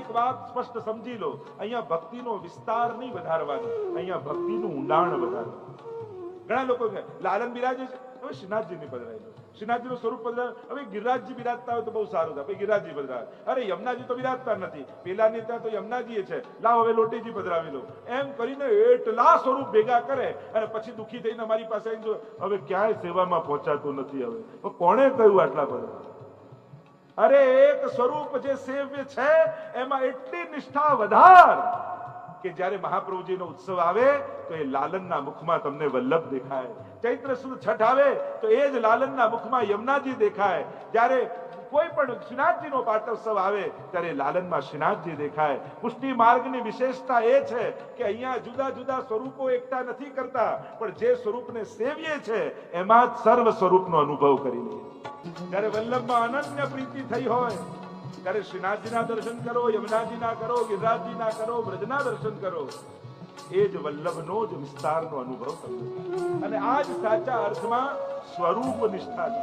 એક વાત સ્પષ્ટ સમજી લો, અહીંયા ભક્તિનો વિસ્તાર નહીં વધારવાનો, અહીંયા ભક્તિનું ઊંડાણ વધારવાનું. ઘણા લોકો કહે લાલન બિરાજે છે, હવે શ્રીનાથજીને પધરાવી લો, શ્રીનાથજીનું સ્વરૂપ પધરાવે. હવે ગિરિરાજજી બિરાજતા હોય તો બહુ સારું થાય, ગિરિરાજજી પધરાવે. અરે યમુનાજી તો બિરાજતા નથી, પેલાની ત્યાં તો યમુનાજી છે, લાવ હવે લોટીજી પધરાવી લો. એમ કરીને એટલા સ્વરૂપ ભેગા કરે અને પછી દુઃખી થઈને અમારી પાસે આવીને હવે ક્યાંય સેવામાં પહોંચાતું નથી. હવે કોણે કહ્યું આટલા બધા? અરે એક સ્વરૂપ જે સેવ્ય છે એમાં એટલી નિષ્ઠા વધાર કે જ્યારે મહાપ્રભુજીનો ઉત્સવ આવે તો એ લાલનના મુખમાં તમને વલ્લભ દેખાય. ચૈત્ર સુદ છઠ આવે તો એ જ લાલનના મુખમાં યમુનાજી દેખાય. જ્યારે કોઈ પણ શ્રીનાથજીનો પાટોત્સવ આવે ત્યારે લાલનમાં શ્રીનાથજી દેખાય. પુષ્ટિ માર્ગની વિશેષતા એ છે કે અહીંયા જુદા જુદા સ્વરૂપો એકતા નથી કરતા, પણ જે સ્વરૂપને સેવીએ છે એમાં જ સર્વ સ્વરૂપનો અનુભવ કરી લઈએ. જ્યારે વલ્લભમાં અનન્ય પ્રીતિ થઈ હોય ત્યારે શ્રીનાથજીના દર્શન કરો, યમુનાજીના કરો, ગિરિરાજજીના કરો, બ્રજના દર્શન કરો. એ જ વલ્લભનો જ વિસ્તારનો અનુભવ તમને. અને આ જ સાચા અર્થમાં સ્વરૂપ નિષ્ઠા છે.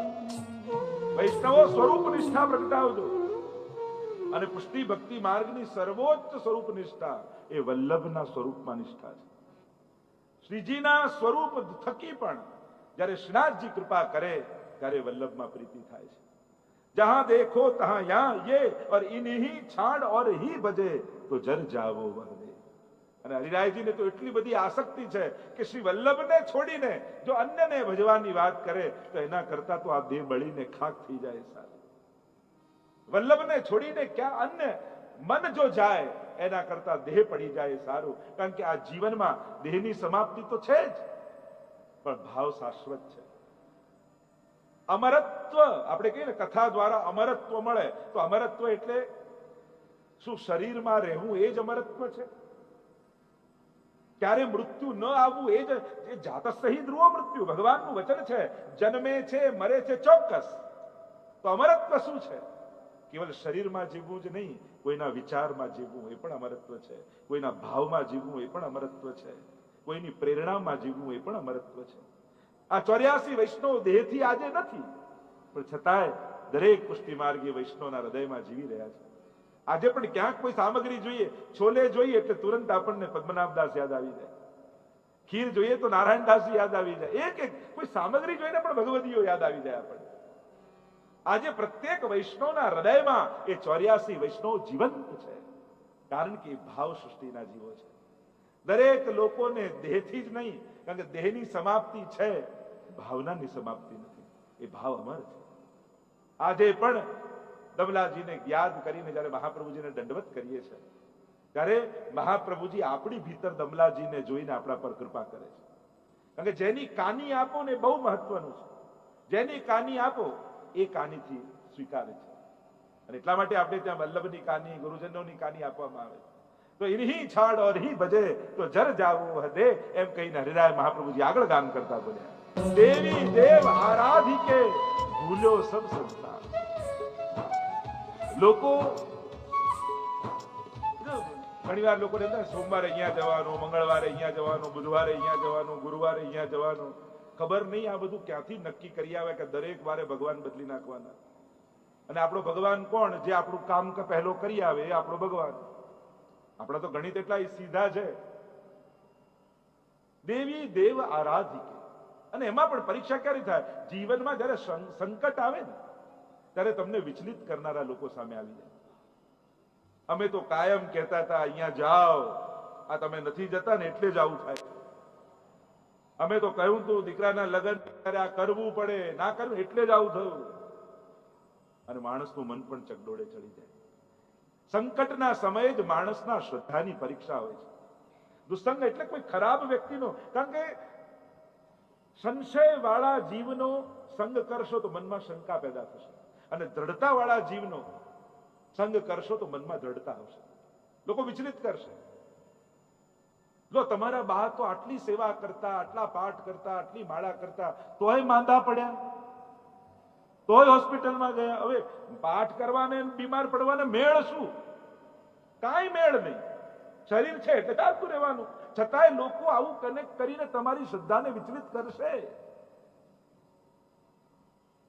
વૈષ્ણવો સ્વરૂપ નિષ્ઠા પ્રગટાવજો. અને પુષ્ટિ ભક્તિ માર્ગની સર્વોચ્ચ સ્વરૂપ નિષ્ઠા એ વલ્લભના સ્વરૂપમાં નિષ્ઠા છે. શ્રીજીના સ્વરૂપ થકી પણ જ્યારે શ્રીનાથજી કૃપા કરે ત્યારે વલ્લભમાં પ્રીતિ થાય છે. जहां देखो तहां यहाँ ये और इन्हीं छाड़ और ही बजे तो जर जावो वह दे. અને હરિરાયજીને તો એટલી બધી આસક્તિ છે કે શ્રી વલ્લભને છોડીને જો અન્યને ભજવાની વાત કરે તો એના કરતા તો આ દેહ બળીને ખાક થઈ જાય. સારું, વલ્લભને છોડીને ક્યાં અન્ય મન જો જાય એના કરતા દેહ પડી જાય સારું. કારણ કે આ જીવનમાં દેહની સમાપ્તિ તો છે જ, પણ ભાવ શાશ્વત છે. અમરત્વ આપણે કહીએ ને, કથા દ્વારા અમરત્વ મળે તો અમરત્વ એટલે શું? શરીરમાં રહેવું એ જ અમરત્વ છે. ક્યારે મૃત્યુ ન આવવું એ જ જાતસ્સહિ ધ્રુવો મૃત્યુ ભગવાનનું વચન છે. જન્મે છે, મરે છે ચોક્કસ. તો અમરત્વ શું છે? કેવલ શરીરમાં જીવવું જ નહીં, કોઈના વિચારમાં જીવવું એ પણ અમરત્વ છે. કોઈના ભાવમાં જીવવું એ પણ અમરત્વ છે. કોઈની પ્રેરણામાં જીવવું એ પણ અમરત્વ છે. આ 84 વૈષ્ણવ દેહથી આજે નથી, પણ છતાંય દરેક પુષ્ટિ માર્ગી વૈષ્ણવના હૃદયમાં જીવી રહ્યા છે. આજે પણ ક્યાંક કોઈ સામગ્રી જોઈએ, છોલે જોઈએ એટલે તુરંત આપણને પદ્મનાભદાસ યાદ આવી જાય, ખીર જોઈએ તો નારાયણદાસજી યાદ આવી જાય, એક કોઈ સામગ્રી જોઈને પણ ભગવદીઓ યાદ આવી જાય આપણને. આજે પ્રત્યેક વૈષ્ણવના હૃદયમાં એ 84 વૈષ્ણવ જીવંત છે, કારણ કે ભાવ સૃષ્ટિના જીવો છે. દરેક લોકોને દેહથી જ નહીં, કારણ કે દેહની સમાપ્તિ છે, ભાવનાની સમાપ્તિ નથી. એ ભાવ અમર છે. આજે પણ દમલાજીને યાદ કરીને જયારે મહાપ્રભુજીને દંડવત કરીએ છીએ ત્યારે મહાપ્રભુજી આપણી ભીતર દમલાજીને જોઈને આપણા પર કૃપા કરે છે. કારણ કે જેની કાની આપો ને બહુ મહત્વનું છે. જેની કાની આપો એ કાનીથી સ્વીકારે છે. અને એટલા માટે આપણે ત્યાં વલ્લભની કાની, ગુરુજનોની કાની આપવામાં આવે. તો ઇન્હી છાડ ઓર હી બજે તો જર જાવો હદે, એમ કહીને હરિરાય મહાપ્રભુજી આગળ ગાન કરતા બોલ્યા, દેવી દેવ આરાધિકે ભૂલ્યો સબ સંસાર. લોકો ઘણી વાર લોકોને સોમવારે અહીંયા જવાનું, મંગળવારે અહીંયા જવાનું, બુધવારે અહીંયા જવાનું, ગુરુવારે અહીંયા જવાનું. ખબર નહીં આ બધું ક્યાંથી નક્કી કરી આવે કે દરેક વારે ભગવાન બદલી નાખવાના. અને આપણો ભગવાન કોણ? જે આપણું કામ પહેલો કરી આવે એ આપણો ભગવાન. આપણા તો ગણિત એટલા સીધા છે. દેવી દેવ આરાધિકે. અને એમાં પણ પરીક્ષા ક્યારે થાય? જીવનમાં જયારે સંકટ આવે ને ત્યારે તમને વિચલિત કરનારા લોકો સામે આવી જાય. અમે તો કાયમ કહેતા હતા અહીંયા જાઓ, આ તમે નથી જતા ને એટલે જ આવું થાય. અમે તો કહ્યું તું દીકરાના લગ્ન ત્યારે આ કરવું પડે, ના કરવું એટલે જ આવું થયું. અને માણસનું મન પણ ચકડોળે ચડી જાય. સંકટના સમયે જ માણસના શ્રદ્ધાની પરીક્ષા હોય છે. દુસ્સંગ એટલે કોઈ ખરાબ વ્યક્તિનો, કારણ કે સંશય વાળા જીવનો સંગ કરશો તો મનમાં શંકા પેદા થશે, અને દ્રઢતા વાળા જીવનો સંગ કરશો તો મનમાં દ્રઢતા આવશે. લોકો વિચલિત કરશે. જો તમારા બા તો આટલી સેવા કરતા, આટલા પાઠ કરતા, આટલી માળા કરતા, તોય માંદા પડ્યા, તોય હોસ્પિટલમાં ગયા. હવે પાઠ કરવાને બીમાર પડવાને મેળ શું? કાંઈ મેળ નહીં. શરીર છે એટલે ચાલતું રહેવાનું. છતાંય લોકો આવું કનેક્ટ કરીને તમારી શ્રદ્ધાને વિચલિત કરશે.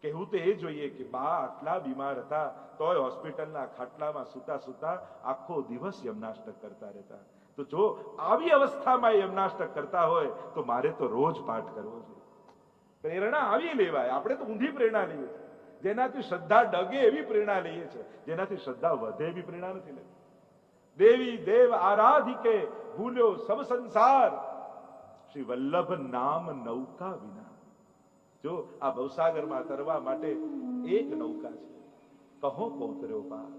કહેવું તો એ જોઈએ કે બા આટલા બીમાર હતા તોય હોસ્પિટલના ખાટલામાં સુતા સુતા આખો દિવસ યમનાષ્ટક કરતા રહેતા. તો જો આવી અવસ્થામાં યમનાષ્ટક કરતા હોય તો મારે તો રોજ પાઠ કરવો જોઈએ. પ્રેરણા આવી લેવાય. આપણે તો ઊંધી પ્રેરણા લઈએ છીએ, જેનાથી શ્રદ્ધા ડગે એવી પ્રેરણા લઈએ છીએ, જેનાથી શ્રદ્ધા વધે એવી પ્રેરણા નથી લેતી. દેવી દેવ આરાધિકે ભૂલ્યો સબ સંસાર, શ્રી વલ્લભ નામ નૌકા વિના. જો આ ભવસાગરમાં તરવા માટે એક નૌકા છે. કહો કોતર્યો પાર,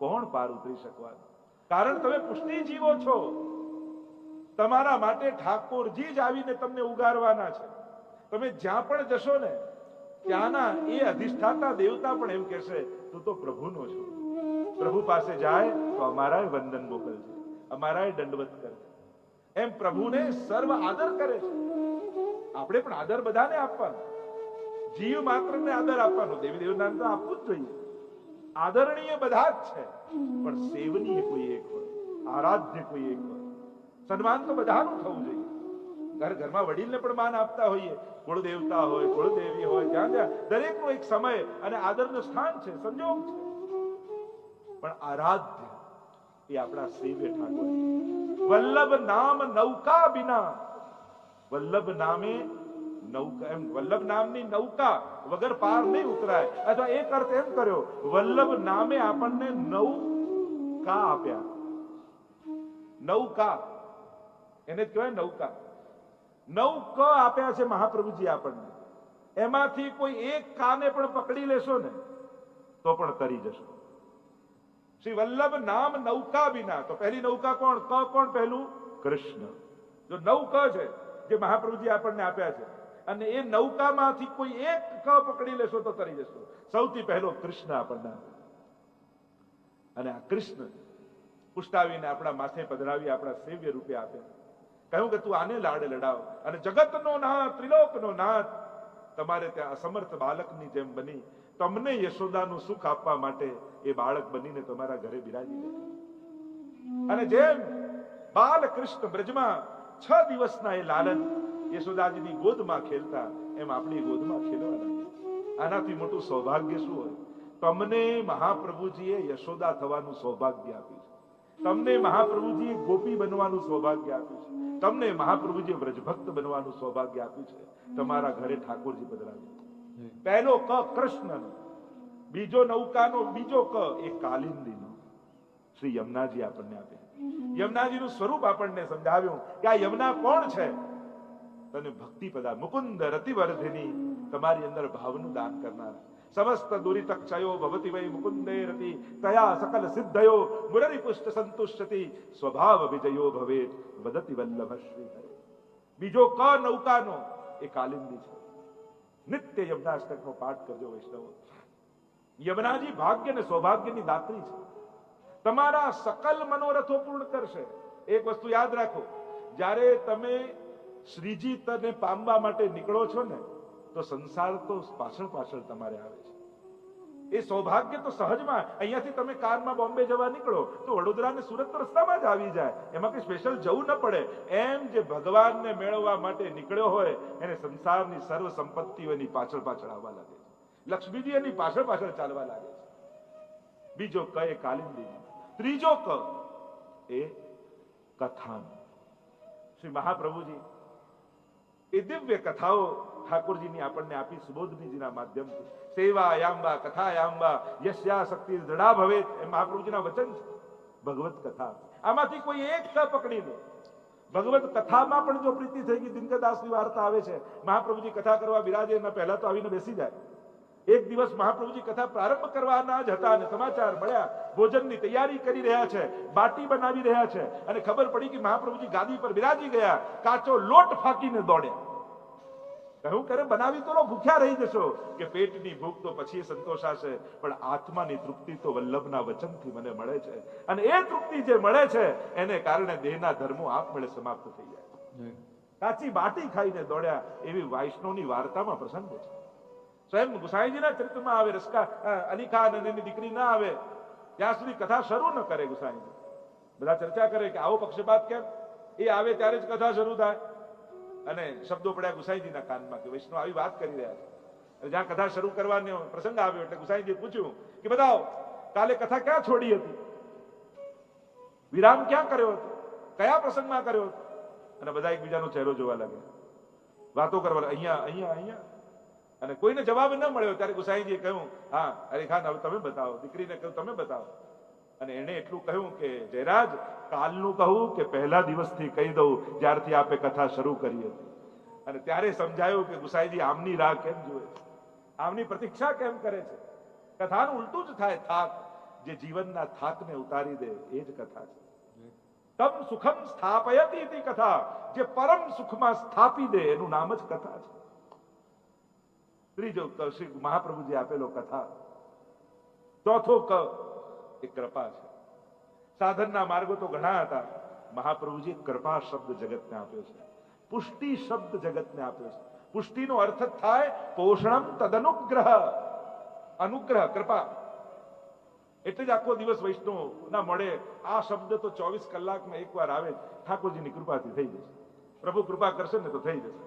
કોણ પાર ઉતરી શકવાનું? કારણ તમે પુષ્ટિ જીવો છો. તમારા માટે ઠાકોરજી જ આવીને તમને ઉગારવાના છે. તમે જ્યાં પણ જશો ને ત્યાંના એ અધિષ્ઠાતા દેવતા પણ એમ કહેશે તું તો પ્રભુનો છો. પ્રભુ પાસે જાય તો અમારાય વંદન મોકલજે, અમારાય દંડવત કરજે. એમ પ્રભુને સર્વ આદર કરે છે. આપણે પણ આદર બધાને આપવાનો, જીવ માત્રને આદર આપવાનો. દેવી દેવતાને તો આપવું જ જોઈએ. આદરણીય બધા જ છે, પણ સેવનીય કોઈ એક હોય, આરાધ્ય કોઈ એક હોય. સન્માન તો બધાનું થવું જોઈએ. ઘરમાં વડીલને પણ માન આપતા હોઈએ, કુળદેવતા હોય, કુળદેવી હોય, જ્યાં જ્યાં દરેકનો એક સમય અને આદરનું સ્થાન છે, સંજોગ છે. પણ આરાધ્ય એ આપણા સેવ્ય ઠાકોર. વલ્લભ નામ નૌકા બિના, વલ્લભ નામે નૌકા, એમ વલ્લભ નામની નૌકા વગર પાર નહીં ઉતરાય. અથવા એક અર્થ એમ કર્યો, વલ્લભ નામે આપણને નૌકા આપ્યા. નૌકા એને જ કહેવાય નૌકા. નવ ક આપ્યા છે મહાપ્રભુજી આપણને. એમાંથી કોઈ એક કાને પણ પકડી લેશો ને તો પણ તરી જશો. શ્રી વલ્લભ નામ નૌકા વિના. તો પહેલી નૌકા કોણ? ક કોણ પહેલું? કૃષ્ણ. જો નવ ક છે જે મહાપ્રભુજી આપણને આપ્યા છે, અને એ નૌકામાંથી કોઈ એક ક પકડી લેશો તો તરી જશો. સૌથી પહેલો કૃષ્ણ આપણને આપે. અને આ કૃષ્ણ પુષ્ટાવીને આપણા માથે પધરાવી આપણા સેવ્ય રૂપે આપે. કહ્યું કે તું આને લાડ લડાવ, અને જગતનો નાથ, ત્રિલોકનો નાથ તમારે ત્યાં અસમર્થ બાળકની જેમ બની તમને યશોદાનું સુખ આપવા માટે એ બાળક બનીને તમારા ઘરે બિરાજી લે. અને જેમ બાલકૃષ્ણ બ્રજમાં 6 દિવસના એ લાલન યશોદાજીની ગોદમાં ખેલતા, એમ આપણી ગોદમાં ખેલવાના. આનાથી મોટું સૌભાગ્ય શું હોય? તમને મહાપ્રભુજીએ યશોદા થવાનું સૌભાગ્ય આપ્યું છે. તમને મહાપ્રભુજીએ ગોપી બનવાનું સૌભાગ્ય આપ્યું છે. તમને મહાપ્રભુજીએ વ્રજભક્ત બનવાનું સૌભાગ્ય આપ્યું છે. તમારા ઘરે ઠાકોરજી પધરાવ્યું. પહેલો ક કૃષ્ણનો, બીજો નૌકાનો બીજો ક એ કાલિંદીનો શ્રી યમુનાજી આપણને આપે. યમુનાજીનું સ્વરૂપ આપણને સમજાવ્યું કે આ યમુના કોણ છે? તને ભક્તિ પદા મુકુંદ રતિવર્ધિની, તમારી અંદર ભાવનું દાન કરનાર. સમસ્ત દુરિતક્ષયો ભવતિ વૈ મુકુંદે રતિ, તયા સકલ સિદ્ધયો મુરરી પુષ્ટ સંતુષ્ટતિ, સ્વભાવ વિજયો ભવેત વદતિ વલ્લભ શ્રી હરે. બીજો ક નૌકાનો એ કાલિંદી છે. નિત્ય યમનાષ્ટકનો પાઠ કરજો વૈષ્ણવો. યમુનાજી ભાગ્ય અને સૌભાગ્યની દાત્રી છે. તમારા સકલ મનોરથો પૂર્ણ કરશે. એક વસ્તુ યાદ રાખો, જ્યારે તમે શ્રીજી તને પામવા માટે નીકળો છો ને તો સંસાર તો પાછળ પાછળ તમારે આવે છે. એ સૌભાગ્ય તો સહજમાં, અહીંયાથી તમે કારમાં બોમ્બે જવા નીકળો તો વડોદરા ને સુરત તો રસ્તામાં જ આવી જાય, એમાં કઈ સ્પેશિયલ જવું ન પડે. એમ જે ભગવાનને મેળવવા માટે નીકળ્યો હોય એને સંસારની સર્વ સંપત્તિઓ એની પાછળ પાછળ આવવા લાગે છે. લક્ષ્મીજી એની પાછળ પાછળ ચાલવા લાગે છે. બીજો ક એ કાલિંદી. ત્રીજો ક એ કથાનો. શ્રી મહાપ્રભુજી એ દિવ્ય કથાઓ ઠાકોરજીની આપણને આપી સુબોધનીજીના માધ્યમથી. સેવા યાંબા કથા યાંબા યસ્યા શક્તિ દૃઢા ભવે, એ મહાપ્રભુજીના વચન છે. ભગવત કથા, આમાંથી કોઈ એક ક પકડી લો. ભગવત કથામાં પણ જો પ્રીતિ થઈ ગઈ, દિનકરદાસની વાર્તા આવે છે, મહાપ્રભુજી કથા કરવા બિરાજે એના પહેલા તો આવીને બેસી જાય. એક દિવસ મહાપ્રભુજી કથા પ્રારંભ કરવાના જ હતા અને સમાચાર મળ્યા ભોજનની તૈયારી કરી રહ્યા છે, બાટી બનાવી રહ્યા છે, અને ખબર પડી કે મહાપ્રભુજી ગાદી પર બિરાજી ગયા. કાચો લોટ ફાંકીને દોડ્યા. કહ્યું કરે બનાવી તો લો, ભૂખ્યા રહી જશો. કે પેટની ભૂખ તો પછી સંતોષાશે, પણ આત્માની તૃપ્તિ તો વલ્લભના વચનથી મને મળે છે. અને એ તૃપ્તિ જે મળે છે એને કારણે દેહના ધર્મો આપમેળે સમાપ્ત થઈ જાય. કાચી બાટી ખાઈને દોડ્યા, એવી વૈષ્ણવની વાર્તામાં પ્રસંગ છે. સ્વયં ગુસાઈજીના ચરિત્રમાં આવે. રસકા અલી ખાન અને એની દીકરી ના આવે ત્યાં સુધી કથા શરૂ ન કરે ગુસાઈજી. બધા ચર્ચા કરે કે આવો પક્ષપાત કેમ? એ આવે ત્યારે જ કથા શરૂ થાય. અને શબ્દો પડ્યા ગુસાઈજીના કાનમાં કે વૈષ્ણવ આવી વાત કરી રહ્યા છે. જ્યાં કથા શરૂ કરવાનો પ્રસંગ આવ્યો એટલે ગુસાઈજીએ પૂછ્યું કે બતાવો કાલે કથા ક્યાં છોડી હતી, વિરામ ક્યાં કર્યો હતો, કયા પ્રસંગમાં કર્યો હતો? અને બધા એકબીજાનો ચહેરો જોવા લાગ્યા, વાતો કરવા લાગ્યા, અહીંયા અહીંયા અહીંયા. અને કોઈને જવાબ ન મળ્યો ત્યારે ગુસાઈજીએ કહ્યું, હા અરે ખાન હવે તમે બતાવો. દીકરીને કહ્યું તમે બતાવો. અને એને એટલું કહ્યું કે જયરાજ કાલનું કહું કે પહેલા દિવસથી કહી દઉં જ્યારથી આપે કથા શરૂ કરી હતી. અને ત્યારે સમજાયું કે ગુસાઈજી આમની રાહ કેમ જુએ છે, આમની પ્રતીક્ષા કેમ કરે છે. કથાનું ઉલટું જ થાય. થાક જે જીવનના થાકને ઉતારી દે એ જ કથા છે. તમ સુખમ સ્થાપયતિ ઇતિ કથા, જે પરમ સુખમાં સ્થાપી દે એનું નામ જ કથા છે. ત્રીજો શ્રી મહાપ્રભુજી આપેલો કથા. ચોથો ક એ કૃપા છે. સાધનના માર્ગો તો ઘણા હતા, મહાપ્રભુજી કૃપા શબ્દ જગતને આપ્યો છે, પુષ્ટિ શબ્દ જગતને આપ્યો છે. પુષ્ટિનો અર્થ થાય પોષણમ તદનુગ્રહ, અનુગ્રહ કૃપા. એટલે જ આખો દિવસ વૈષ્ણવ ના મળે આ શબ્દ તો 24 કલાકમાં એકવાર આવે, ઠાકોરજીની કૃપાથી થઈ જશે. પ્રભુ કૃપા કરશે ને તો થઈ જશે.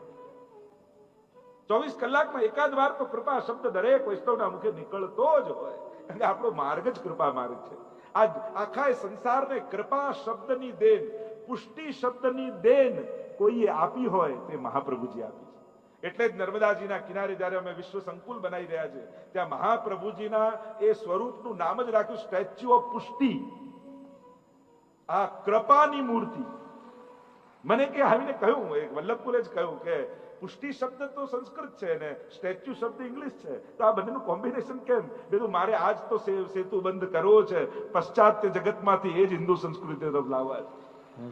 24 કલાકમાં એકાદ વાર તો કૃપા શબ્દ દરેક વૈષ્ણવના મુખે નીકળતો જ હોય, કારણ કે આપણો માર્ગ જ કૃપા માર્ગ છે. આજ આખા સંસારને કૃપા શબ્દની દેન, પુષ્ટિ શબ્દની દેન કોઈએ આપી હોય તે મહાપ્રભુજી આપી છે. એટલે જ નર્મદાજીના કિનારે જયારે અમે વિશ્વ સંકુલ બનાવી રહ્યા છે ત્યાં મહાપ્રભુજીના એ સ્વરૂપનું નામ જ રાખ્યું સ્ટેચ્યુ ઓફ પુષ્ટિ, આ કૃપાની મૂર્તિ. મને કે આવીને કહ્યું, એક વલ્લભપુરે જ કહ્યું કે પુષ્ટિ શબ્દ તો સંસ્કૃત છે ને સ્ટેચ્યુ શબ્દ ઇંગ્લિશ છે, તો આ બંનેનું કોમ્બિનેશન કેમ? બીજું મારે આજ તો સેતુ બંધ કરવો છે, પશ્ચાત્ય જગતમાંથી એ જ હિન્દુ સંસ્કૃતિ તરફ લાવવા છે.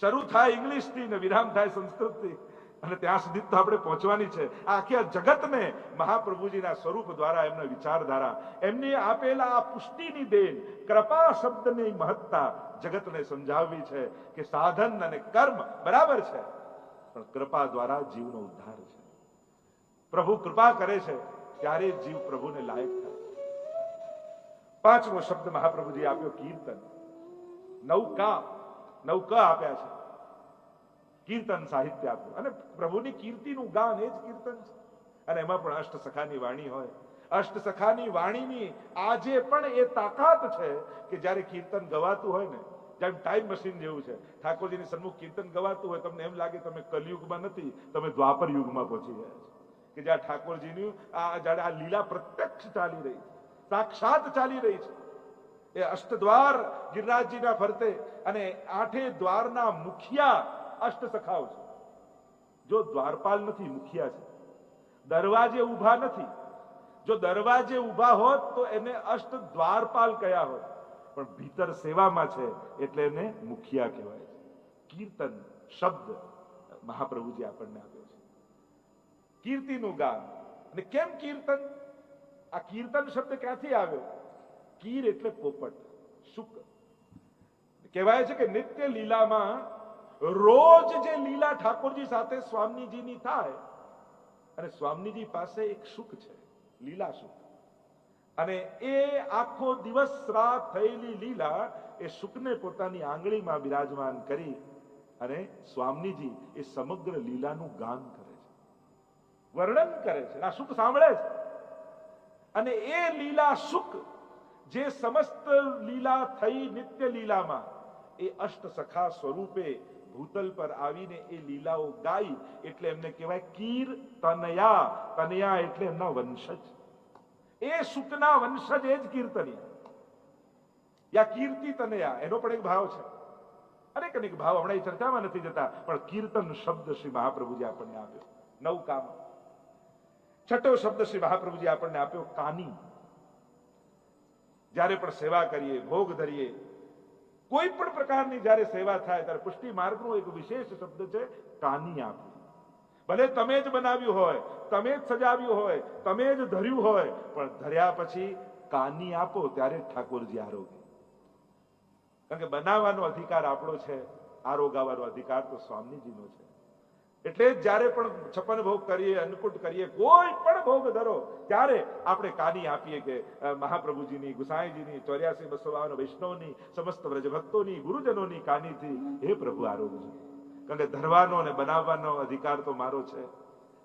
શરૂ થાય ઇંગ્લિશ થી ને વિરામ થાય સંસ્કૃત થી, અને ત્યાં સુધી તો આપણે પહોંચવાની છે. આ આખી જગતને મહાપ્રભુજીના સ્વરૂપ દ્વારા, એમના વિચારધારા, એમને આપેલા આ પુષ્ટિની દેન, કૃપા શબ્દની મહત્તા જગતને સમજાવવી છે કે સાધન અને કર્મ બરાબર છે, પણ કૃપા દ્વારા જીવનો ઉદ્ધાર છે. પ્રભુ કૃપા કરે છે ત્યારે જીવ પ્રભુને લાયક થાય. પાંચમો શબ્દ મહાપ્રભુજી આપ્યો કીર્તન. નૌકા આપ્યા છે, કીર્તન સાહિત્ય આપ્યું. અને પ્રભુની કીર્તિનું ગાન એ જ કીર્તન છે. અને એમાં પણ અષ્ટસખાની વાણી હોય. અષ્ટસખાની વાણીની આજે પણ એ તાકાત છે કે જ્યારે કીર્તન ગવાતું હોય ને, જેમ ટાઈમ મશીન જેવું છે, ઠાકોરજીની સન્મુખ કીર્તન ગવાતું હોય, તમને એમ લાગે તમે કલયુગમાં નથી, તમે દ્વાપર યુગમાં પહોંચી ગયા છો. કે જ્યાં ઠાકોરજીની આ લીલા પ્રત્યક્ષ ચાલી રહી છે, સાક્ષાત ચાલી રહી છે. એ અષ્ટદ્વાર ગિરિરાજજીના ફરતે, અને 8 દ્વારના મુખિયા અષ્ટસખાઓ છે. જો દ્વારપાલ નથી, મુખિયા છે. દરવાજે ઊભા નથી, જો દરવાજે ઊભા હોત તો એને અષ્ટ દ્વારપાલ કયા હોત, પણ ભીતર સેવામાં છે એટલે એને મુખિયા કહેવાય છે. કીર્તન શબ્દ મહાપ્રભુજી આપણને આપ્યો છે, કીર્તિનું ગાન. અને કેમ કીર્તન? આ કીર્તન શબ્દ ક્યાંથી આવ્યો? કીર એટલે પોપટ, શુક. કહેવાય છે કે નિત્ય લીલામાં રોજ જે લીલા ઠાકોરજી સાથે સ્વામીજીની થાય, અને સ્વામીજી પાસે એક શુક છે, લીલા શુક. અને એ આખો દિવસ રાત થયેલી લીલા એ શુકને પોતાની આંગળીમાં બિરાજમાન કરી અને સ્વામીજી એ સમગ્ર લીલાનું ગાન કરે છે, વર્ણન કરે છે. આ શુક સાંભળે છે. અને એ લીલા શુક જે સમસ્ત લીલા થઈ નિત્ય લીલામાં, એ અષ્ટ સખા સ્વરૂપે ભૂતલ પર આવીને એ લીલાઓ ગાઈ, એટલે એમને કહેવાય કીર્તનયા. તનયા એટલે એમના વંશજ. એ સુખના વંશજ એ જ કીર્તનિયા, યા કીર્તિ તનયા, એનો પણ એક ભાવ છે. અનેક અનેક ભાવ હમણાં એ ચર્ચામાં નથી જતા, પણ કીર્તન શબ્દ શ્રી મહાપ્રભુજી આપણને આપ્યો. નવકામાં છઠ્ઠો શબ્દ શ્રી મહાપ્રભુજી આપણને આપ્યો કાની. જ્યારે પણ સેવા કરીએ, ભોગ ધરીએ, કોઈ પણ પ્રકારની જ્યારે સેવા થાય ત્યારે પુષ્ટિ માર્ગનો એક વિશેષ શબ્દ છે કાની આપવી. ભલે તમે જ બનાવ્યું હોય, તમે જ સજાવ્યું હોય, તમે જ ધર્યું હોય, પણ ધર્યા પછી કાની આપો ત્યારે ઠાકોરજી આરોગે. કારણ કે બનાવવાનો અધિકાર આપણો છે, આરોગાવાનો અધિકાર તો સ્વામીજીનો છે. એટલે જ્યારે પણ 56 ભોગ કરીએ, અન્નકૂટ કરીએ, કોઈ પણ ભોગ ધરો ત્યારે આપણે કાની આપીએ કે મહાપ્રભુજીની, ગુસાઈજીની, 84-252 વૈષ્ણવની, સમસ્ત વ્રજભક્તોની, ગુરુજનોની કાનીથી હે પ્રભુ આરોગજો. કારણ કે ધરવાનો અને બનાવવાનો અધિકાર તો મારો છે,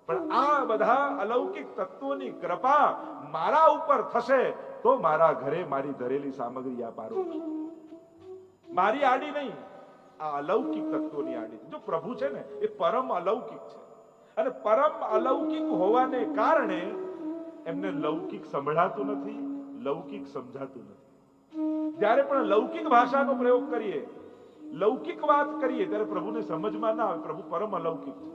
પણ આ બધા અલૌકિક તત્વોની કૃપા મારા ઉપર થશે તો મારા ઘરે મારી ધરેલી સામગ્રી આ પારો મારી આડી નહીં, આ અલૌકિક તત્વોની આડી. જો પ્રભુ છે ને એ પરમ અલૌકિક છે, અને પરમ અલૌકિક હોવાને કારણે એમને લૌકિક સંભળાતું નથી, લૌકિક સમજાતું નથી. જ્યારે પણ લૌકિક ભાષાનો પ્રયોગ કરીએ, લૌકિક વાત કરીએ, ત્યારે પ્રભુને સમજમાં ના આવે. પ્રભુ પરમ અલૌકિક છે.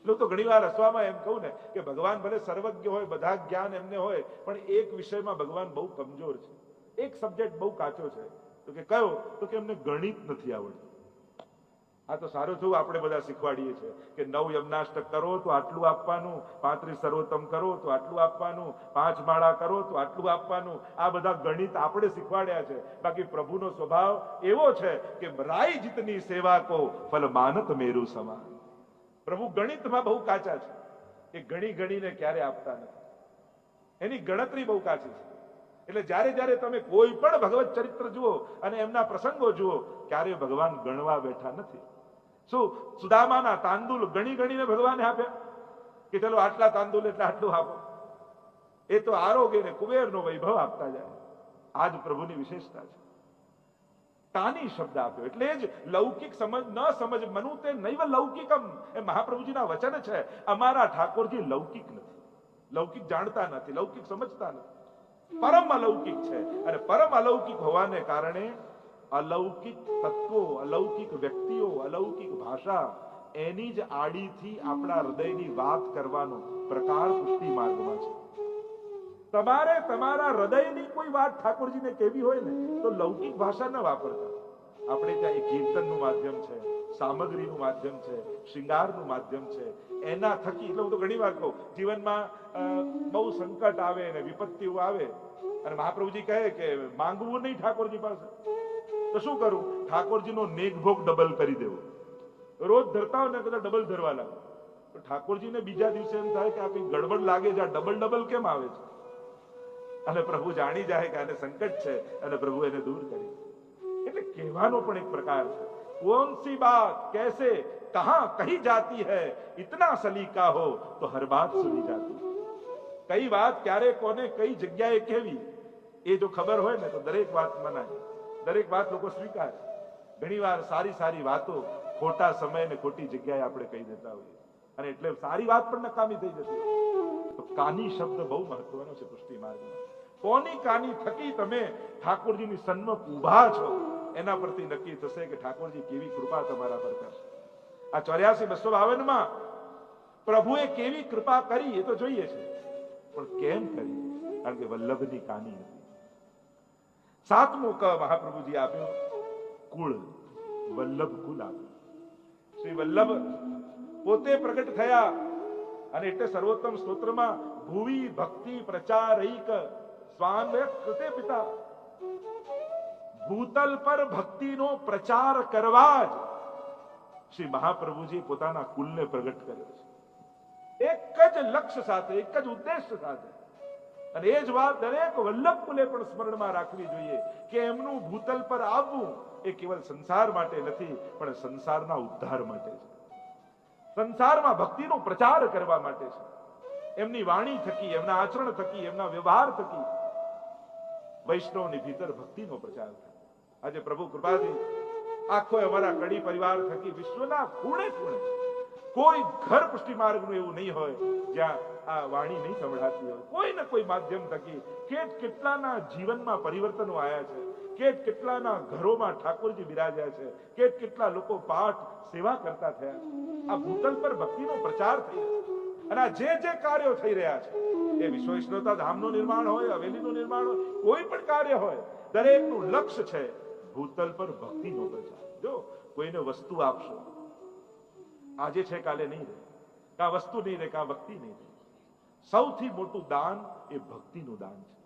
એટલે તો ઘણી વાર હસવામાં એમ કહું ને કે ભગવાન ભલે સર્વજ્ઞ હોય, બધા જ્ઞાન એમને હોય, પણ એક વિષયમાં ભગવાન બહુ કમજોર છે, એક સબ્જેક્ટ બહુ કાચો છે. તો કે કયો? તો કે એમને ગણિત નથી આવડતું. આ તો સારું થયું આપણે બધા શીખવાડીએ છીએ કે 9 યમનાષ્ટક કરો તો આટલું આપવાનું, 35 સર્વોત્તમ કરો તો આટલું આપવાનું, 5 માળા કરો તો આટલું આપવાનું. આ બધા ગણિત આપણે શીખવાડ્યા છે. બાકી પ્રભુનો સ્વભાવ એવો છે કે રાઈ જીતની સેવા કો ફલ માનત મેરુ સમાન. પ્રભુ ગણિતમાં બહુ કાચા છે. એ ગણી ગણીને ક્યારે આપતા નથી, એની ગણતરી બહુ કાચી છે. એટલે જ્યારે જ્યારે તમે કોઈ પણ ભગવત ચરિત્ર જુઓ અને એમના પ્રસંગો જુઓ, ક્યારે ભગવાન ગણવા બેઠા નથી. શું સુદામાના તાંદુલ ગણી ગણીને ભગવાને આપ્યા કે ચલો આટલા તાંદુલ એટલે આટલું આપો? એ તો આરોગ્ય ને કુબેરનો વૈભવ આપતા જાય. આજ પ્રભુની વિશેષતા છે. કાની શબ્દ આપ્યો એટલે જ લૌકિક સમજ ન સમજ મનુતે નૈવ લૌકિકમ, એ મહાપ્રભુજીના વચન છે. અમારા ઠાકોરજી લૌકિક નથી, લૌકિક જાણતા નથી, લૌકિક સમજતા નથી, પરમ અલૌકિક છે. અને પરમ અલૌકિક હોવાને કારણે અલૌકિક તત્વો, અલૌકિક વ્યક્તિઓ, અલૌકિક ભાષા, એની જ આડીથી આપણા હૃદયની વાત કરવાનો પ્રકાર પુષ્ટિ માર્ગમાં છે. તમારે તમારા હૃદયની કોઈ વાત ઠાકોરજીને કેવી હોય ને તો લૌકિક ભાષા ન વાપરતા. આપણે ત્યાં એક કીર્તનનું માધ્યમ છે, સામગ્રીનું માધ્યમ છે, શૃંગારનું માધ્યમ છે. એના થકી, એટલે હું તો ઘણી વાર કહું, જીવનમાં બહુ સંકટ આવે ને વિપત્તિઓ આવે અને મહાપ્રભુજી કહે કે માંગવું નહીં ઠાકોરજી પાસે, તો શું કરું? ઠાકોરજીનો નેકભોગ ડબલ કરી દેવો. રોજ ધરતા હોય ને કદાચ ડબલ ધરવા લાગે તો ઠાકોરજીને બીજા દિવસે એમ થાય કે આ કઈ ગડબડ લાગે છે, આ ડબલ ડબલ કેમ આવે છે? અને પ્રભુ જાણી જાય કે આને સંકટ છે અને પ્રભુ એને દૂર કરી. એટલે કહેવાનો પણ એક પ્રકાર છે. કોન સી બાત कैसे कहां कही जाती है, इतना सलीका हो तो हर बात सुनी जाती. કઈ વાત ક્યારે કોને કઈ જગ્યાએ કેવી એ જો ખબર હોય ને તો દરેક વાત મનાય, દરેક વાત લોકો સ્વીકારે. ઘણી વાર સારી સારી વાતો ખોટા સમય ને ખોટી જગ્યાએ આપણે કહી દેતા હોઈએ અને એટલે સારી વાત પણ નકામી થઈ જતી. તો કાની શબ્દ બહુ મહત્વનો છે પુષ્ટિ માર્ગમાં. કોની કાની થકી તમે ઠાકોરજીની સન્મુખ ઊભા છો એના પરથી નક્કી થશે કે ઠાકોરજી કેવી કૃપા તમારા પર કરશે. આ 84-252 માં પ્રભુએ કેવી કૃપા કરી એ તો જોઈએ છે, પણ કેમ કરી? કારણ કે વલ્લભની કાની હતી. 7મો ક મહાપ્રભુજી આપ્યો, કુળ, વલ્લભ કુલ આપ્યું. શ્રી વલ્લભ પોતે પ્રગટ થયા અને એટલે સર્વોત્તમ સ્તોત્રમાં ભુવી ભક્તિ પ્રચારૈક સ્વાન્વય કૃતે પિતા, ભૂતલ પર ભક્તિનો પ્રચાર કરવા જ શ્રી મહાપ્રભુજી પોતાના કુલને પ્રગટ કર્યો છે. એક જ લક્ષ્ય સાથે, એક જ ઉદ્દેશ્ય સાથે. અને એ જ વાત દરેક વલ્લભ કુલે પણ સ્મરણમાં રાખવી જોઈએ કે એમનું ભૂતલ પર આવવું એ કેવલ સંસાર માટે નથી, પણ સંસારના ઉદ્ધાર માટે છે. સંસારમાં ભક્તિનો પ્રચાર કરવા માટે છે. એમની વાણી થકી, એમના આચરણ થકી, એમના વ્યવહાર થકી વૈષ્ણવની ભીતર ભક્તિનો પ્રચાર થાય. આજે પ્રભુ કૃપાથી આખો અમારા કડી પરિવાર થકી વિશ્વના ખૂણે ખૂણે કોઈ ઘર પુષ્ટિ માર્ગનું એવું નહીં હોય જ્યાં આ વાણી નહીં સંભળાતી હોય. કોઈ ને કોઈ માધ્યમ થકી કેટલાના જીવનમાં પરિવર્તનો આવ્યા છે, કેટલાના ઘરોમાં ઠાકોરજી બિરાજ્યા છે, કેટલા લોકો પાઠ સેવા કરતા થયા. આ ભૂતલ પર ભક્તિનો પ્રચાર થઈ રહ્યો છે. અને આ જે કાર્યો થઈ રહ્યા છે એ વિશ્વ વિષ્ણુતા ધામનું નિર્માણ હોય, હવેલીનું નિર્માણ હોય, કોઈ પણ કાર્ય હોય, દરેકનું લક્ષ્ય છે ભૂતલ પર ભક્તિનો પ્રચાર. જો કોઈને વસ્તુ આપશો, આજે છે કાલે નહીં રહે, કાં વસ્તુ નહીં રહે, કાં ભક્તિ નહીં રહે. સૌથી મોટું દાન એ ભક્તિનું દાન છે.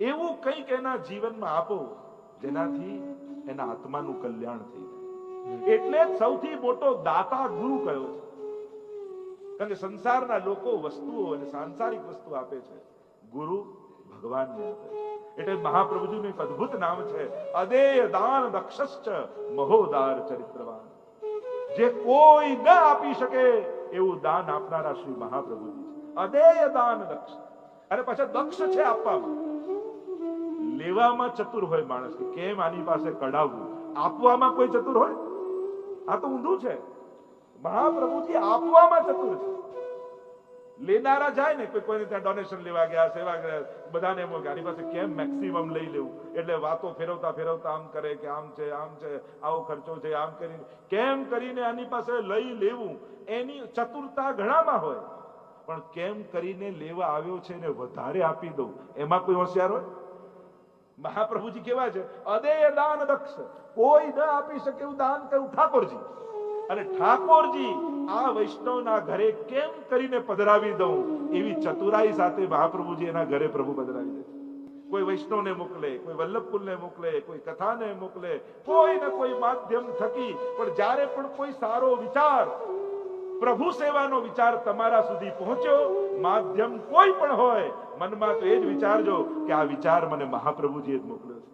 એવું કંઈક એના જીવનમાં આપો જેનાથી એના આત્માનું કલ્યાણ થઈ જાય. એટલે જ સૌથી મોટો દાતા ગુરુ કયો છે. કારણ કે સંસારના લોકો વસ્તુઓ અને સાંસારિક વસ્તુ આપે છે, ગુરુ ભગવાનને આપે છે. એટલે મહાપ્રભુજીનું એક અદ્ભુત નામ છે, અદેય દાન દક્ષશ્ચ મહોદાર ચરિત્રવાન. જે કોઈ ન આપી શકે એવું દાન આપનારા શ્રી મહાપ્રભુજી છે. અદેય દાન દક્ષ. અને પાછા દક્ષ છે આપવામાં. લેવામાં ચતુર હોય માણસ કે કેમ આની પાસે કઢાવવું, આપવામાં કોઈ ચતુર હોય? આ તો ઊંધું છે. મહાપ્રભુજી આપવામાં ચતુર છે. લેનારા જાય ને, કોઈને ત્યાં ડોનેશન લેવા ગયા, સેવા ગયા, બધાને એમ કે આની પાસે કેમ મેક્સિમમ લઈ લેવું, એટલે વાતો ફેરવતા ફેરવતા આમ કરે કે આમ છે, આવો ખર્ચો છે, આમ કરીને કેમ કરીને આની પાસે લઈ લેવું, એની ચતુરતા ઘણામાં હોય. પણ કેમ કરીને લેવા આવ્યો છે ને વધારે આપી દઉં, એમાં કોઈ હોશિયાર હોય? મહાપ્રભુજી કેવા છે? અદેય દાન દક્ષ. કોઈ ન આપી શકે એવું દાન કર્યું ઠાકોરજી. અને ઠાકોરજી આ વૈષ્ણવના ઘરે કેમ કરીને પધરાવી દઉં, એવી ચતુરાઈ સાથે મહાપ્રભુજી એના ઘરે પ્રભુ પધરાવી દે. કોઈ વૈષ્ણવને મોકલે, કોઈ વલ્લભકુલને મોકલે, કોઈ કથાને મોકલે, કોઈ ને કોઈ માધ્યમ થકી. પણ જ્યારે પણ કોઈ સારો વિચાર, પ્રભુ સેવાનો વિચાર તમારા સુધી પહોંચ્યો, માધ્યમ કોઈ પણ હોય, મનમાં તો એ જ વિચારજો કે આ વિચાર મને મહાપ્રભુજીએ જ મોકલ્યો છે.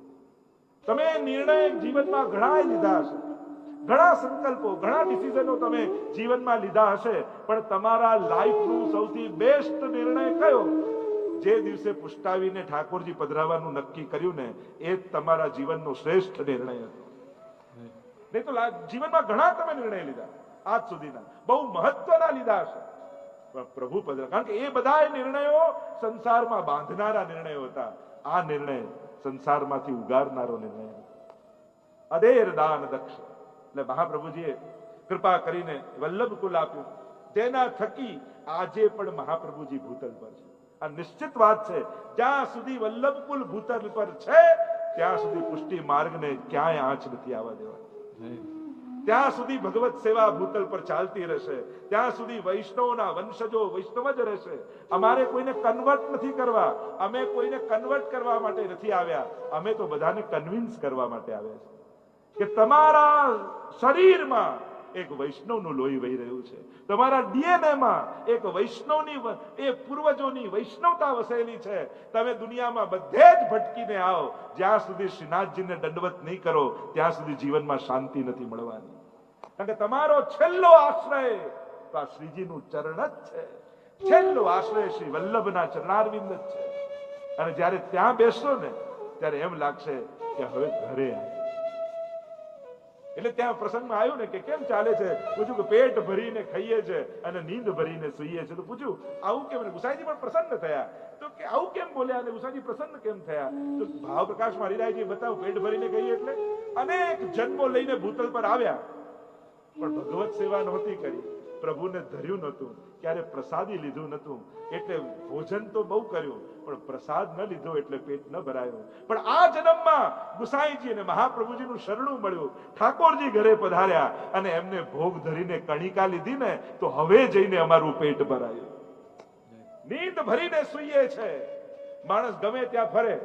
તમે નિર્ણય જીવનમાં ઘણા લીધા હશે, ઘણા સંકલ્પો, ઘણા ડિસિઝનો તમે જીવનમાં લીધા હશે, પણ તમારા લાઈફનું સૌથી બેસ્ટ નિર્ણય કયો? જે દિવસે પુષ્ટાવીને ઠાકોરજી પધરાવાનું નક્કી કર્યું ને, એ જ તમારા જીવનનો શ્રેષ્ઠ નિર્ણય હતો. નહીં તો જીવનમાં ઘણા તમે નિર્ણય લીધા આજ સુધીના, બહુ મહત્વના લીધા હશે, પણ પ્રભુ પધરા, કારણ કે એ બધા નિર્ણયો સંસારમાં બાંધનારા નિર્ણયો હતા. આ નિર્ણય સંસારમાંથી ઉગારનારો નિર્ણય હતો. અદેર દાન દક્ષ. એટલે મહાપ્રભુજીએ કૃપા કરીને વલ્લભકુલ આપ્યું, તેના થકી આજે પણ મહાપ્રભુજી ભૂતલ પર છે. આ નિશ્ચિત વાત છે, જ્યાં સુધી વલ્લભકુલ ભૂતલ પર છે ત્યાં સુધી પુષ્ટિ માર્ગને ક્યાંય આંચ નથી આવવા દેવાની. ત્યાં સુધી ભગવત સેવા ભૂતલ પર ચાલતી રહેશે, ત્યાં સુધી વૈષ્ણવના વંશજો વૈષ્ણવ જ રહેશે. અમારે કોઈને કન્વર્ટ નથી કરવા, અમે કોઈને કન્વર્ટ કરવા માટે નથી આવ્યા, અમે તો બધાને કન્વિન્સ કરવા માટે આવ્યા છે કે તમારા શરીરમાં એક વૈષ્ણવનું લોહી વહી રહ્યું છે, તમારા ડીએનએ માં એક વૈષ્ણવની, એ પૂર્વજોની વૈષ્ણવતા વસેલી છે. તમે દુનિયામાં બધે જ ભટકીને આવો, જ્યાં સુધી શ્રીનાથજીને દંડવત નહીં કરો ત્યાં સુધી જીવનમાં શાંતિ નથી મળવાની. કારણ કે તમારો છેલ્લો આશ્રય તો આ શ્રીજીનું ચરણ જ છે. છેલ્લો આશ્રય શ્રી વલ્લભના ચરણારવિંદ જ છે. અને જ્યારે ત્યાં બેસો ને ત્યારે એમ લાગશે કે હવે ઘરે આવ્યા. એટલે ત્યાં પ્રસંગમાં આવ્યું ને કે કેમ ચાલે છે, પૂછ્યું કે પેટ ભરીને ખાઈએ છે અને નીંદ ભરીને સૂઈએ છે. તો પૂછ્યું આવું કેમ? ગુસાઈજી પણ પ્રસન્ન થયા. તો કે આવું કેમ બોલ્યા અને ગુસાઈજી પ્રસન્ન કેમ થયા? તો ભાવ પ્રકાશ હરિરાયજી બતાવું, પેટ ભરીને ખાઈએ એટલે અનેક જન્મો લઈને ભૂતલ પર આવ્યા, પણ ભગવત સેવા નહોતી કરી, પ્રભુને ધર્યું નહોતું, ક્યારે પ્રસાદી લીધું નહોતું. એટલે ભોજન તો બહુ કર્યું, પણ પ્રસાદ ન લીધો એટલે પેટ ન ભરાયું. પણ આ જન્મમાં ગુસાઈજી અને મહાપ્રભુજીનું શરણું મળ્યું, ઠાકોરજી ઘરે પધાર્યા અને એમને ભોગ ધરીને કણિકા લીધી ને, તો હવે જઈને અમારું પેટ ભરાયું. નીંદ ભરીને સૂઈએ છે. માણસ ગમે ત્યાં ફરે,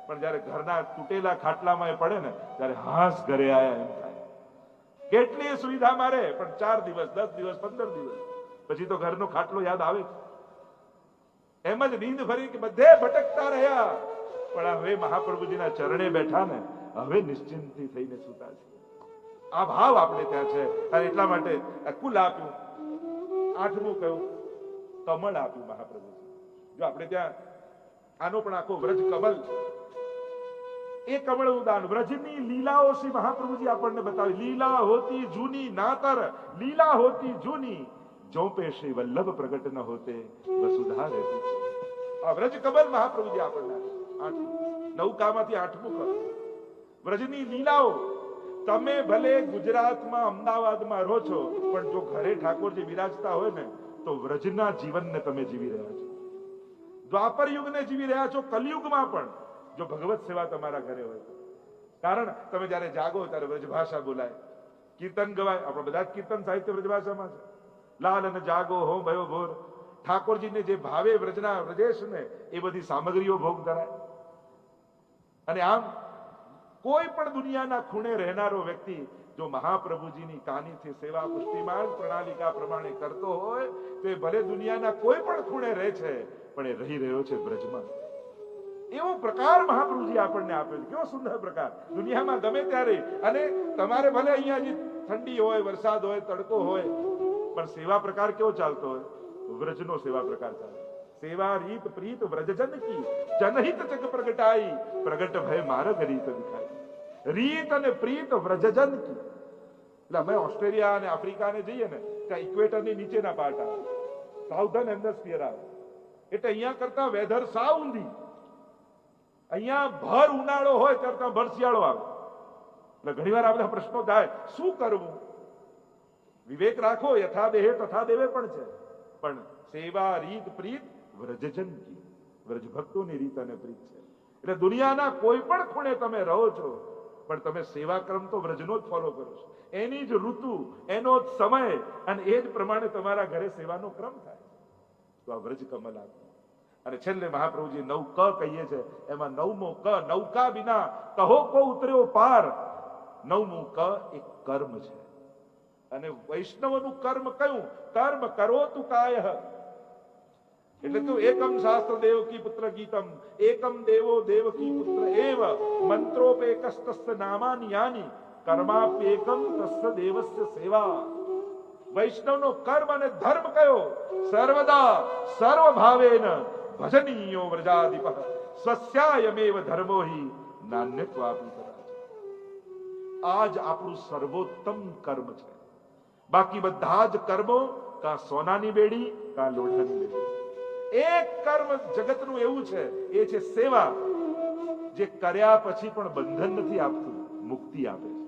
પણ જયારે ઘરના તૂટેલા ખાટલામાં પડે ને ત્યારે હાશ ઘરે આયા એમ થાય. કેટલી સુવિધા મારે, પણ 4 દિવસ 10 દિવસ 15 દિવસ પછી તો ઘરનો ખાટલો યાદ આવે. એમ જ નીંદ ભરી કે બધે ભટકતા રહ્યા, પણ હવે મહાપ્રભુજીના ચરણે બેઠા ને, હવે નિશ્ચિંતી થઈને સૂતા છે. આ ભાવ આપણે ત્યાં છે. અને એટલા માટે કુલ આપ્યું, 8મું કયું? કમળ આપ્યું મહાપ્રભુજી. જો આપણે ત્યાં આનો પણ આખો વ્રજ કમળ, એ કમળનું દાન, વ્રજની લીલાઓ શ્રી મહાપ્રભુજી આપણને બતાવી. લીલા હોતી જૂની નાતર, લીલા હોતી જૂની, જો પે શ્રી વલ્લભ પ્રગટ ન હોતે વસુધા રહેતી. આ વ્રજ કમળ મહાપ્રભુજી આપણને 9કામાંથી 8મું કમળ. વ્રજની લીલાઓ. તમે ભલે ગુજરાતમાં અમદાવાદમાં રહો છો, પણ જો ઘરે ઠાકોરજી બિરાજતા હોય ને, તો વ્રજના જીવનને તમે જીવી રહ્યા છો. દ્વાપર યુગને જીવી રહ્યા છો, કલયુગમાં પણ જો ભગવત સેવા તમારા ઘરે હોય. કારણ તમે જયારે જાગો ત્યારે વ્રજભાષા બોલાય, કીર્તન ગવાય. આપણે બધા જ કીર્તન સાહિત્ય વ્રજભાષામાં છે. લાલ અને જાગો હો ભયો ભોર. ઠાકોરજીને જે ભાવે વ્રજના વ્રજેશ ને, એ બધી સામગ્રીઓ ભોગ ધરાય. અને આમ કોઈ પણ દુનિયાના ખૂણે રહેનારો વ્યક્તિ જો મહાપ્રભુજીની કાનીથી સેવા પુષ્ટિ માર્ગ પ્રણાલિકા પ્રમાણે કરતો હોય, તો એ ભલે દુનિયાના કોઈ પણ ખૂણે રહે છે, પણ એ રહી રહ્યો છે બ્રજમાં. એવો પ્રકાર મહાપ્રભુજી આપણને આપ્યો છે. કેવો સુંદર પ્રકાર. દુનિયામાં ગમે ત્યારે, અને તમારે ભલે અહીંયા ઠંડી હોય, વરસાદ હોય, તડકો હોય, પણ સેવા પ્રકાર કેવો ચાલતો હોય? વ્રજનો સેવા પ્રકાર ચાલે. સેવા રીત પ્રીત વ્રજજન કી જનહિત જગ પ્રગટાઈ પ્રગટ ભય માર્ગ રીત દિખાઈ. રીત અને પ્રીત વ્રજજન કી. એટલે અમે ઓસ્ટ્રેલિયા અને આફ્રિકાને જઈએ ને ત્યાં ઇક્વેટરની નીચેના પાર્ટ આવે, સાઉધર્ન હેમિસ્ફિયર આવે, એટલે અહીંયા કરતા વેધર સાવ ઊંધી. અહીંયા ભર ઉનાળો હોય ત્યારે ત્યાં ભર શિયાળો આવે. એટલે ઘણી વાર આ બધા પ્રશ્નો થાય, શું કરવું? વિવેક રાખો, યથા દેહે તથા દેવે પણ છે, પણ સેવા રીત પ્રીત વ્રજજન કી, વ્રજ ભક્તોની રીત અને પ્રીત છે. એટલે દુનિયાના કોઈ પણ ખૂણે તમે રહો છો, પણ તમે સેવા ક્રમ તો વ્રજનો જ ફોલો કરો છો. એની જ ઋતુ, એનો જ સમય, અને એ જ પ્રમાણે તમારા ઘરે સેવાનો ક્રમ થાય. તો આ વ્રજ કમલ આપે. અને છેલ્લે મહાપ્રભુજી 9 ક કહીએ છે, એમાં 9મો ક, નૌકા વિના કહો કો ઉતર્યો પાર. 9મું ક એક કર્મ છે. અને વૈષ્ણવનું કર્મ કયું? કર્મ કરો તું કાય. એટલે તો એકમ શાસ્ત્ર દેવકી પુત્ર ગીતમ, એકમ દેવો દેવકી પુત્ર એવ, મંત્રોપેકસ્તસ્ય નામાની યાની, કર્માપ્યેકમ તસ્ય દેવસ્ય સેવા. વૈષ્ણવનો કર્મ અને ધર્મ કયો? સર્વદા સર્વ ભાવેન ભજનીયો વ્રજાધિપ, સ્વસ્યાયમેવ ધર્મો હિ નાન્યત્વાપી તરાજ. આ જ આપણું સર્વોત્તમ કર્મ છે. બાકી બધા જ કર્મો કાં સોનાની બેડી કાં લોઢાની બેડી. એક કર્મ જગતનું એવું છે, એ છે સેવા, જે કર્યા પછી પણ બંધન નથી આપતું, મુક્તિ આપે છે.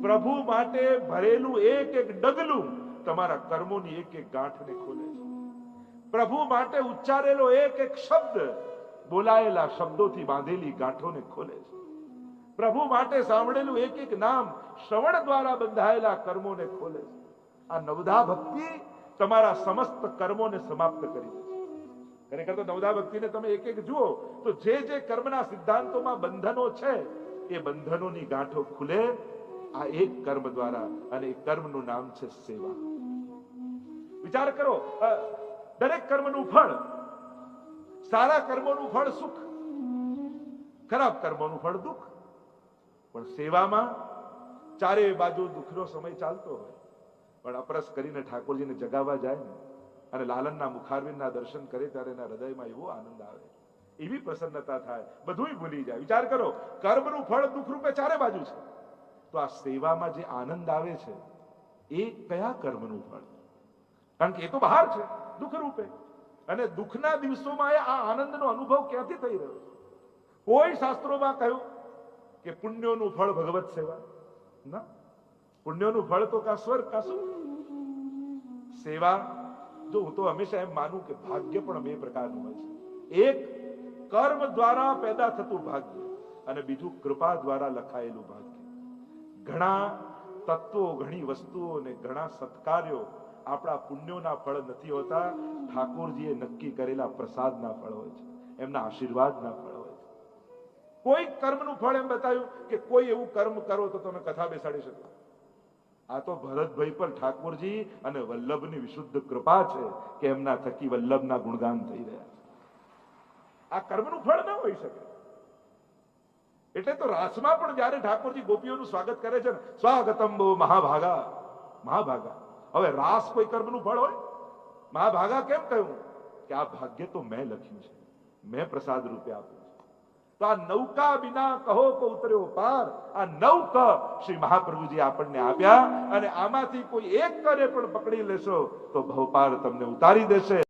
પ્રભુ માટે ભરેલું એક એક ડગલું તમારા કર્મોની એક એક ગાંઠને ખોલે છે. પ્રભુ માટે ઉચ્ચારેલો એક એક શબ્દ બોલાયેલા શબ્દોથી બાંધેલી ગાંઠોને ખોલે છે. પ્રભુ માટે સાંભળેલું એક એક નામ શ્રવણ દ્વારા બંધાયેલા કર્મોને ખોલે છે. આ નવધા ભક્તિ તમારા સમસ્ત કર્મોને સમાપ્ત કરી દે છે. ખરેખર તો નવધા ભક્તિને તમે એક એક જુઓ તો જે જે કર્મના સિદ્ધાંતોમાં બંધનો છે, એ બંધનોની ગાંઠો ખુલે આ એક કર્મ દ્વારા, અને એ કર્મનું નામ છે સેવા. વિચાર કરો, દરેક કર્મનું ફળ, સારા કર્મોનું ફળ સુખ, ખરાબ કર્મોનું ફળ દુઃખ. પણ સેવામાં ચારે બાજુ દુઃખનો સમય ચાલતો હોય, પણ અપરસ કરીને ઠાકોરજીને જગાવવા જાય ને, અને લાલનના મુખારવિંદના દર્શન કરે ત્યારે એના હૃદયમાં એવો આનંદ આવે, એવી પ્રસન્નતા થાય, બધું ભૂલી જાય. વિચાર કરો, કર્મનું ફળ દુઃખ રૂપે ચારે બાજુ છે, તો આ સેવામાં જે આનંદ આવે છે એ કયા કર્મનું ફળ? કારણ કે એ તો બહાર છે દુઃખ રૂપે, અને દુઃખના દિવસોમાં આ આનંદનો અનુભવ ક્યાંથી થઈ રહ્યો છે? કોઈ શાસ્ત્રોમાં કહ્યું કે પુણ્યોનું ફળ ભગવત સેવા? ના, પુણ્યોનું ફળ તો કા સ્વર્ગ કા સુખ. સેવા, જો હું તો હંમેશા એમ માનું કે ભાગ્ય પણ બે પ્રકારનું હોય છે. એક કર્મ દ્વારા પેદા થતું ભાગ્ય, અને બીજું કૃપા દ્વારા લખાયેલું ભાગ્ય. ઘણા તત્વો, ઘણી વસ્તુઓ અને ઘણા સત્કાર્યો આપણા પુણ્યોના ફળ નથી હોતા, ઠાકોરજીએ નક્કી કરેલા પ્રસાદના ફળ હોય છે, એમના આશીર્વાદના ફળ હોય છે. કોઈ કર્મનું ફળ એમ બતાવ્યું કે કોઈ એવું કર્મ કરો તો તમે કથા બેસાડી શકો. આ તો ભરતભાઈ પર ઠાકોરજી અને વલ્લભની વિશુદ્ધ કૃપા છે કે એમના થકી વલ્લભના ગુણગાન થઈ રહ્યા છે. આ કર્મનું ફળ ન હોઈ શકે. એટલે તો રાસમાં પણ જયારે ઠાકોરજી ગોપીઓનું સ્વાગત કરે છે ને, સ્વાગતમ બહુ મહાભાગા, મહાભાગા. હવે રાસ કોઈ કર્મનું ફળ હોય? મહાભાગા કેમ કહ્યું? કે આ ભાગ્ય તો મેં લખ્યું છે, મેં પ્રસાદ રૂપે આપ્યું છે. તો આ નૌકા વિના કહો કો ઉતર્યો પાર, આ 9 ક શ્રી મહાપ્રભુજી આપણને આપ્યા, અને આમાંથી કોઈ એક કરે પણ પકડી લેશો તો ભવપાર તમને ઉતારી દેશે.